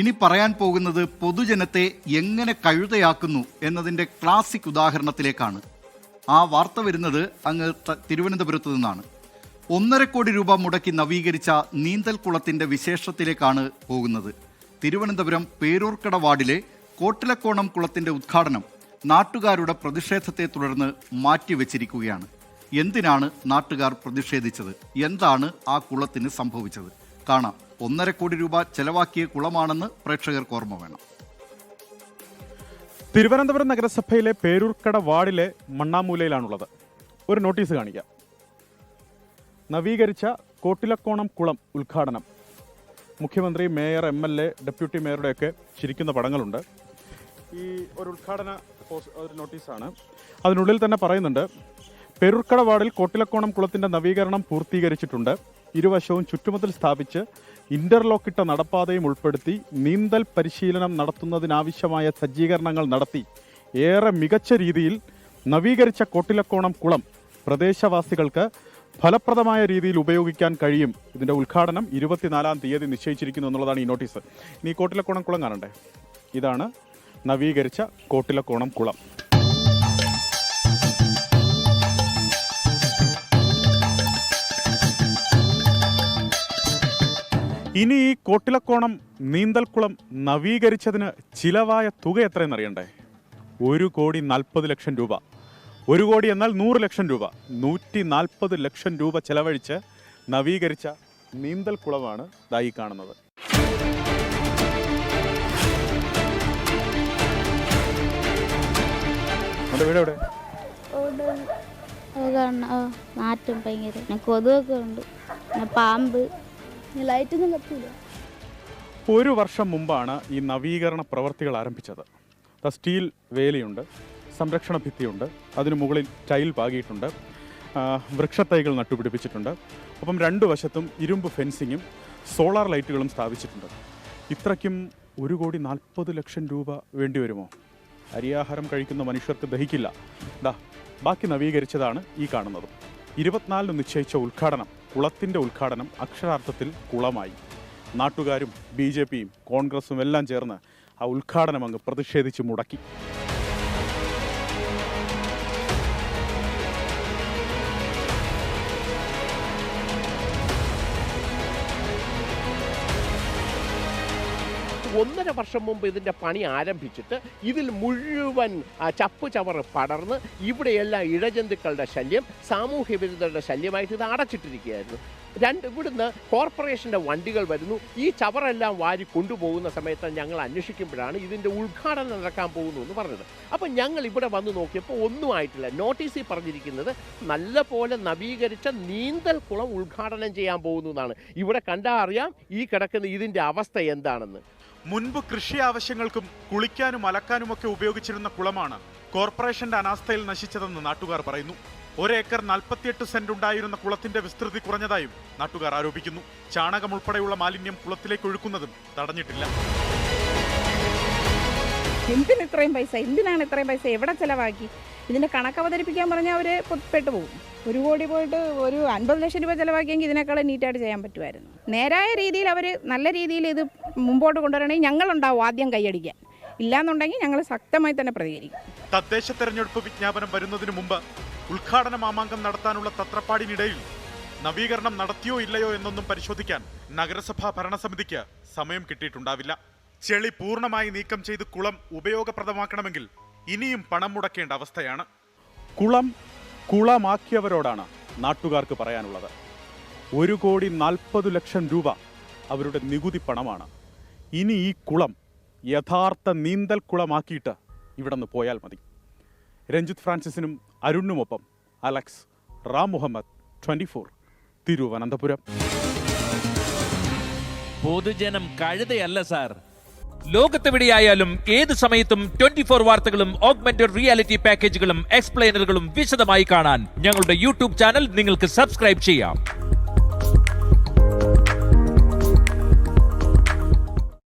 ഇനി പറയാൻ പോകുന്നത് പൊതുജനത്തെ എങ്ങനെ കഴുതയാക്കുന്നു എന്നതിൻ്റെ ക്ലാസിക് ഉദാഹരണത്തിലേക്കാണ്. ആ വാർത്ത വരുന്നത് അങ്ങ് തിരുവനന്തപുരത്ത് നിന്നാണ്. 1.5 കോടി രൂപ മുടക്കി നവീകരിച്ച നീന്തൽക്കുളത്തിൻ്റെ വിശേഷത്തിലേക്കാണ് പോകുന്നത്. തിരുവനന്തപുരം പേരൂർക്കട വാർഡിലെ കോട്ടിലക്കോണം കുളത്തിൻ്റെ ഉദ്ഘാടനം നാട്ടുകാരുടെ പ്രതിഷേധത്തെ തുടർന്ന് മാറ്റിവെച്ചിരിക്കുകയാണ്. എന്തിനാണ് നാട്ടുകാർ പ്രതിഷേധിച്ചത്? എന്താണ് ആ കുളത്തിന് സംഭവിച്ചത്? കാണാം. 1.5 കോടി രൂപ ചെലവാക്കിയ കുളമാണെന്ന് പ്രേക്ഷകർക്ക് ഓർമ്മ വേണം. തിരുവനന്തപുരം നഗരസഭയിലെ പേരൂർക്കട വാർഡിലെ മണ്ണാമൂലയിലാണുള്ളത്. ഒരു നോട്ടീസ് കാണിക്കാം. നവീകരിച്ച കോട്ടിലക്കോണം കുളം ഉദ്ഘാടനം. മുഖ്യമന്ത്രി, മേയർ, MLA, ഡെപ്യൂട്ടി മേയറുടെയൊക്കെ ചിരിക്കുന്ന പടങ്ങളുണ്ട്. ഈ ഒരു ഉദ്ഘാടന ഒരു നോട്ടീസാണ്. അതിനുള്ളിൽ തന്നെ പറയുന്നുണ്ട്, പേരൂർക്കട വാർഡിൽ കോട്ടിലക്കോണം കുളത്തിൻ്റെ നവീകരണം പൂർത്തീകരിച്ചിട്ടുണ്ട്. ഇരുവശവും ചുറ്റുമതിൽ സ്ഥാപിച്ച് ഇന്റർലോക്കിട്ട നടപ്പാതയും ഉൾപ്പെടുത്തി നീന്തൽ പരിശീലനം നടത്തുന്നതിനാവശ്യമായ സജ്ജീകരണങ്ങൾ നടത്തി ഏറെ മികച്ച രീതിയിൽ നവീകരിച്ച കോട്ടിലക്കോണം കുളം പ്രദേശവാസികൾക്ക് ഫലപ്രദമായ രീതിയിൽ ഉപയോഗിക്കാൻ കഴിയും. ഇതിൻ്റെ ഉദ്ഘാടനം 24-ാം തീയതി നിശ്ചയിച്ചിരിക്കുന്നു എന്നുള്ളതാണ് ഈ നോട്ടീസ്. ഇനി കോട്ടിലക്കോണം കുളം കാണണ്ടേ? ഇതാണ് നവീകരിച്ച കോട്ടിലക്കോണം കുളം. ഇനി ഈ കോട്ടിലക്കോണം നീന്തൽക്കുളം നവീകരിച്ചതിന് ചിലവായ തുക എത്രയെന്നറിയണ്ടേ? 1,40,00,000 രൂപ. 1 കോടി എന്നാൽ 100 ലക്ഷം രൂപ. 140 ലക്ഷം രൂപ ചെലവഴിച്ച് നവീകരിച്ച നീന്തൽക്കുളമാണ് ദായി കാണുന്നത്. വീടെവിടെ? നാറ്റും ഭയങ്കര കൊതുകൊക്കെ ഉണ്ട്, പാമ്പ്, ലൈറ്റൊന്നും കത്തില്ല. 1 വർഷം മുമ്പാണ് ഈ നവീകരണ പ്രവർത്തികൾ ആരംഭിച്ചത്. സ്റ്റീൽ വേലിയുണ്ട്, സംരക്ഷണ ഭിത്തിയുണ്ട്, അതിനു മുകളിൽ ടൈൽ പാകിയിട്ടുണ്ട്, വൃക്ഷത്തൈകൾ നട്ടുപിടിപ്പിച്ചിട്ടുണ്ട്. ഒപ്പം 2 വശത്തും ഇരുമ്പ് ഫെൻസിങ്ങും സോളാർ ലൈറ്റുകളും സ്ഥാപിച്ചിട്ടുണ്ട്. ഇത്രയ്ക്കും 1,40 ലക്ഷം രൂപ വേണ്ടിവരുമോ? അരിയാഹാരം കഴിക്കുന്ന മനുഷ്യർക്ക് ദഹിക്കില്ല. ബാക്കി നവീകരിച്ചതാണ് ഈ കാണുന്നത്. 24-ന് നിശ്ചയിച്ച ഉദ്ഘാടനം, കുളത്തിൻ്റെ ഉദ്ഘാടനം അക്ഷരാർത്ഥത്തിൽ കുളമായി. നാട്ടുകാരും BJPയും കോൺഗ്രസും എല്ലാം ചേർന്ന് ആ ഉദ്ഘാടനം അങ്ങ് പ്രതിഷേധിച്ച് മുടക്കി. ഒന്നര വർഷം മുമ്പ് ഇതിൻ്റെ പണി ആരംഭിച്ചിട്ട് ഇതിൽ മുഴുവൻ ചപ്പ് ചവറ് പടർന്ന് ഇവിടെയെല്ലാം ഇഴജന്തുക്കളുടെ ശല്യം, സാമൂഹ്യ വിരുദ്ധരുടെ ശല്യമായിട്ട് ഇത് അടച്ചിട്ടിരിക്കുകയായിരുന്നു. ഇവിടുന്ന് കോർപ്പറേഷൻ്റെ വണ്ടികൾ വരുന്നു. ഈ ചവറെല്ലാം വാരി കൊണ്ടുപോകുന്ന സമയത്ത് ഞങ്ങൾ അന്വേഷിക്കുമ്പോഴാണ് ഇതിൻ്റെ ഉദ്ഘാടനം നടക്കാൻ പോകുന്നു എന്ന് പറഞ്ഞത്. അപ്പോൾ ഞങ്ങൾ ഇവിടെ വന്ന് നോക്കിയപ്പോൾ ഒന്നും ആയിട്ടില്ല. നോട്ടീസിൽ പറഞ്ഞിരിക്കുന്നത് നല്ല പോലെ നവീകരിച്ച നീന്തൽക്കുളം ഉദ്ഘാടനം ചെയ്യാൻ പോകുന്നു എന്നാണ്. ഇവിടെ കണ്ടാൽ അറിയാം ഈ കിടക്കുന്ന ഇതിൻ്റെ അവസ്ഥ എന്താണെന്ന്. മുൻപ് കൃഷി ആവശ്യങ്ങൾക്കും കുളിക്കാനും അലക്കാനുമൊക്കെ ഉപയോഗിച്ചിരുന്ന കുളമാണ് കോർപ്പറേഷന്റെ അനാസ്ഥയിൽ നശിച്ചതെന്ന് നാട്ടുകാർ പറയുന്നു. 1 ഏക്കർ 48 സെന്റ് ഉണ്ടായിരുന്ന കുളത്തിന്റെ വിസ്തൃതി കുറഞ്ഞതായും നാട്ടുകാർ ആരോപിക്കുന്നു. ചാണകം ഉൾപ്പെടെയുള്ള മാലിന്യം കുളത്തിലേക്ക് ഒഴുക്കുന്നതും തടഞ്ഞിട്ടില്ല. എന്തിനാണ് ഇത്രയും പൈസ എവിടെ ചെലവാക്കി? ഇതിന്റെ കണക്ക് അവതരിപ്പിക്കാൻ പറഞ്ഞാൽ അവർ പെട്ടുപോകും. 1 കോടി പോയിട്ട് ഒരു 50 ലക്ഷം രൂപ ചിലവാക്കിയെങ്കിൽ ഇതിനേക്കാളും നീറ്റായിട്ട് ചെയ്യാൻ പറ്റുമായിരുന്നു. നേരായ രീതിയിൽ അവർ നല്ല രീതിയിൽ ഇത് മുമ്പോട്ട് കൊണ്ടുവരണമെങ്കിൽ ഞങ്ങളുണ്ടാവും ആദ്യം കൈയടിക്കാൻ. ഇല്ലാന്നുണ്ടെങ്കിൽ ഞങ്ങൾ ശക്തമായി തന്നെ പ്രതികരിക്കും. തദ്ദേശ തെരഞ്ഞെടുപ്പ് വിജ്ഞാപനം വരുന്നതിന് മുമ്പ് ഉദ്ഘാടന മാമാങ്കം നടത്താനുള്ള തത്രപ്പാടിനിടയിൽ നവീകരണം നടത്തിയോ ഇല്ലയോ എന്നൊന്നും പരിശോധിക്കാൻ നഗരസഭാ ഭരണസമിതിക്ക് സമയം കിട്ടിയിട്ടുണ്ടാവില്ല. ചെളി പൂർണ്ണമായി നീക്കം ചെയ്ത് കുളം ഉപയോഗപ്രദമാക്കണമെങ്കിൽ ഇനിയും പണം മുടക്കേണ്ട അവസ്ഥയാണ്. കുളം കുളമാക്കിയവരോടാണ് നാട്ടുകാർക്ക് പറയാനുള്ളത്. 1,40 ലക്ഷം രൂപ അവരുടെ നികുതി പണമാണ്. ഇനി ഈ കുളം യഥാർത്ഥ നീന്തൽ കുളമാക്കിയിട്ട് ഇവിടെ നിന്ന് പോയാൽ മതി. രഞ്ജിത്ത് ഫ്രാൻസിസിനും അരുണിനുമൊപ്പം അലക്സ്, റാം മുഹമ്മദ്, 24 തിരുവനന്തപുരം. പൊതുജനം കഴുതയല്ല സാർ. ലോകത്തെവിടെയായാലും ഏത് സമയത്തും 24 വാർത്തകളും ഓഗ്മെന്റഡ് റിയാലിറ്റി പാക്കേജുകളും എക്സ്പ്ലെയിനറുകളും വിശദമായി കാണാൻ ഞങ്ങളുടെ YouTube ചാനൽ നിങ്ങൾക്ക് സബ്സ്ക്രൈബ് ചെയ്യാം.